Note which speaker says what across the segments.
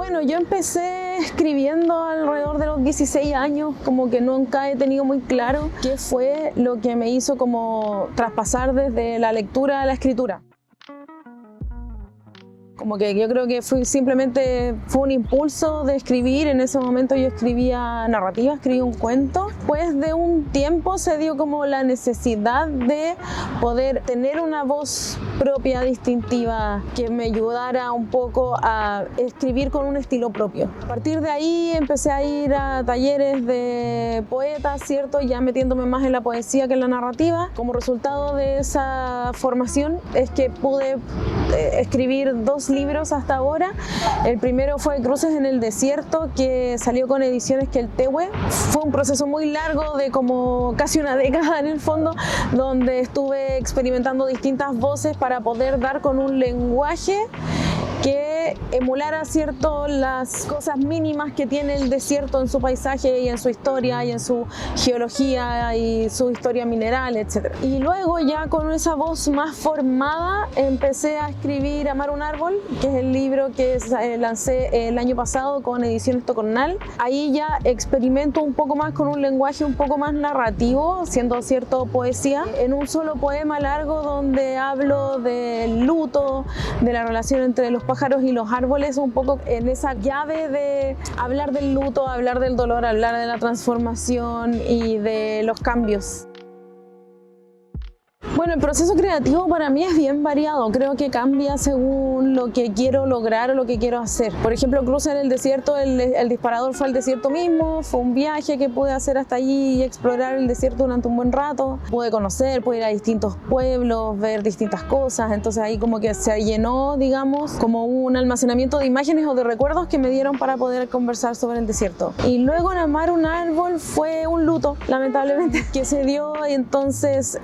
Speaker 1: Bueno, yo empecé escribiendo alrededor de los 16 años, como que nunca he tenido muy claro qué fue lo que me hizo como traspasar desde la lectura a la escritura. Como que yo creo que simplemente fue un impulso de escribir. En ese momento yo escribía narrativa, escribía un cuento. Después de un tiempo se dio como la necesidad de poder tener una voz propia, distintiva, que me ayudara un poco a escribir con un estilo propio. A partir de ahí empecé a ir a talleres de poetas, ¿cierto? Ya metiéndome más en la poesía que en la narrativa. Como resultado de esa formación es que pude escribir 2 libros hasta ahora. El primero fue Cruces en el Desierto, que salió con Ediciones Queltehue. Fue un proceso muy largo de como casi una década en el fondo, donde estuve experimentando distintas voces para poder dar con un lenguaje que emulara, ¿cierto?, las cosas mínimas que tiene el desierto en su paisaje y en su historia y en su geología y su historia mineral, etc. Y luego ya con esa voz más formada empecé a escribir Amar un árbol, que es el libro que lancé el año pasado con Ediciones Tocornal. Ahí ya experimento un poco más con un lenguaje un poco más narrativo, siendo cierto poesía, en un solo poema largo donde hablo del luto, de la relación entre los pájaros y los árboles, un poco en esa llave de hablar del luto, hablar del dolor, hablar de la transformación y de los cambios. Bueno, el proceso creativo para mí es bien variado, creo que cambia según lo que quiero lograr o lo que quiero hacer. Por ejemplo, Cruce en el Desierto, el disparador fue el desierto mismo, fue un viaje que pude hacer hasta allí y explorar el desierto durante un buen rato. Pude conocer, pude ir a distintos pueblos, ver distintas cosas, entonces ahí como que se llenó, digamos, como un almacenamiento de imágenes o de recuerdos que me dieron para poder conversar sobre el desierto. Y luego en Amar un árbol fue un luto, lamentablemente, que se dio y entonces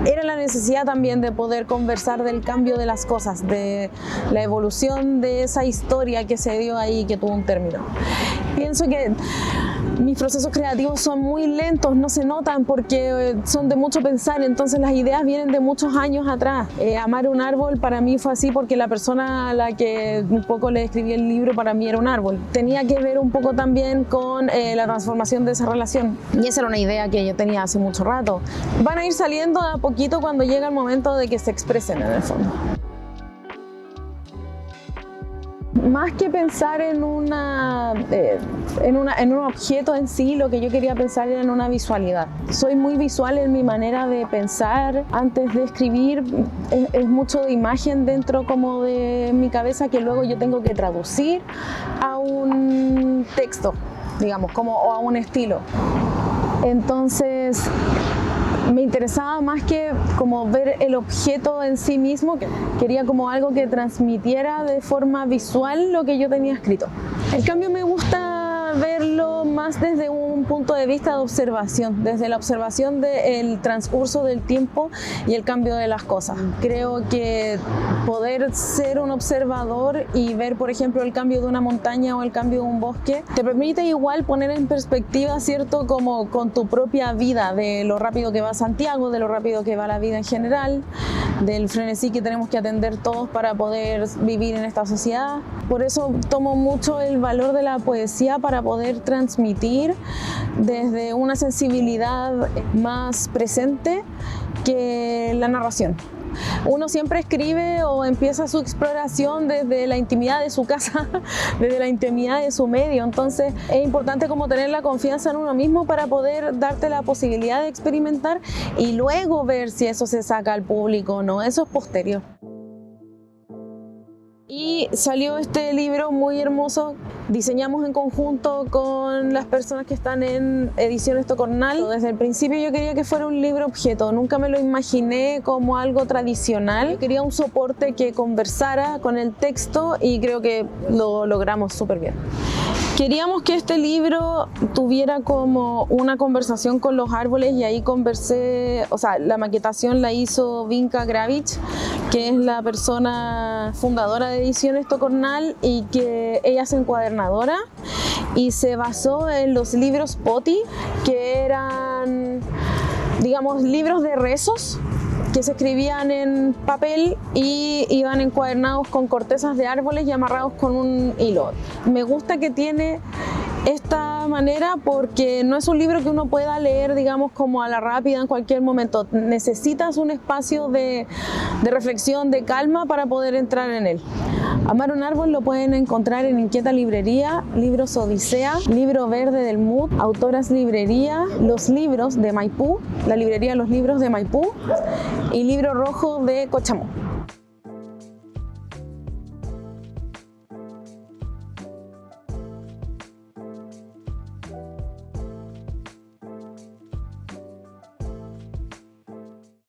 Speaker 1: era la necesidad también de poder conversar del cambio de las cosas, de la evolución de esa historia que se dio ahí, que tuvo un término. Pienso que mis procesos creativos son muy lentos, no se notan porque son de mucho pensar, entonces las ideas vienen de muchos años atrás. Amar un árbol para mí fue así porque la persona a la que un poco le escribí el libro para mí era un árbol. Tenía que ver un poco también con la transformación de esa relación y esa era una idea que yo tenía hace mucho rato. Van a ir saliendo de a poquito cuando llega el momento de que se expresen en el fondo. Más que pensar en un objeto en sí, lo que yo quería pensar era en una visualidad. Soy muy visual en mi manera de pensar. Antes de escribir es mucho de imagen dentro como de mi cabeza que luego yo tengo que traducir a un texto, digamos, o a un estilo. Entonces me interesaba más que como ver el objeto en sí mismo, quería como algo que transmitiera de forma visual lo que yo tenía escrito. El cambio me gusta verlo más desde un punto de vista de observación, desde la observación del transcurso del tiempo y el cambio de las cosas. Creo que poder ser un observador y ver, por ejemplo, el cambio de una montaña o el cambio de un bosque, te permite igual poner en perspectiva, ¿cierto?, como con tu propia vida, de lo rápido que va Santiago, de lo rápido que va la vida en general, del frenesí que tenemos que atender todos para poder vivir en esta sociedad. Por eso tomo mucho el valor de la poesía para poder transmitir desde una sensibilidad más presente que la narración. Uno siempre escribe o empieza su exploración desde la intimidad de su casa, desde la intimidad de su medio, entonces es importante como tener la confianza en uno mismo para poder darte la posibilidad de experimentar y luego ver si eso se saca al público o no, eso es posterior. Y salió este libro muy hermoso, diseñamos en conjunto con las personas que están en Ediciones Tocornal. Desde el principio yo quería que fuera un libro objeto, nunca me lo imaginé como algo tradicional. Yo quería un soporte que conversara con el texto y creo que lo logramos súper bien. Queríamos que este libro tuviera como una conversación con los árboles y ahí conversé, o sea, la maquetación la hizo Vinka Gravich, que es la persona fundadora de Ediciones Tocornal y que ella es encuadernadora y se basó en los libros Poti, que eran, digamos, libros de rezos que se escribían en papel y iban encuadernados con cortezas de árboles y amarrados con un hilo. Me gusta que tiene esta manera porque no es un libro que uno pueda leer, digamos, como a la rápida en cualquier momento. Necesitas un espacio de reflexión, de calma para poder entrar en él. Amar un árbol lo pueden encontrar en Inquieta Librería, Libros Odisea, Libro Verde del MUD, Autoras Librería, Los Libros de Maipú, la librería Los Libros de Maipú y Libro Rojo de Cochamó.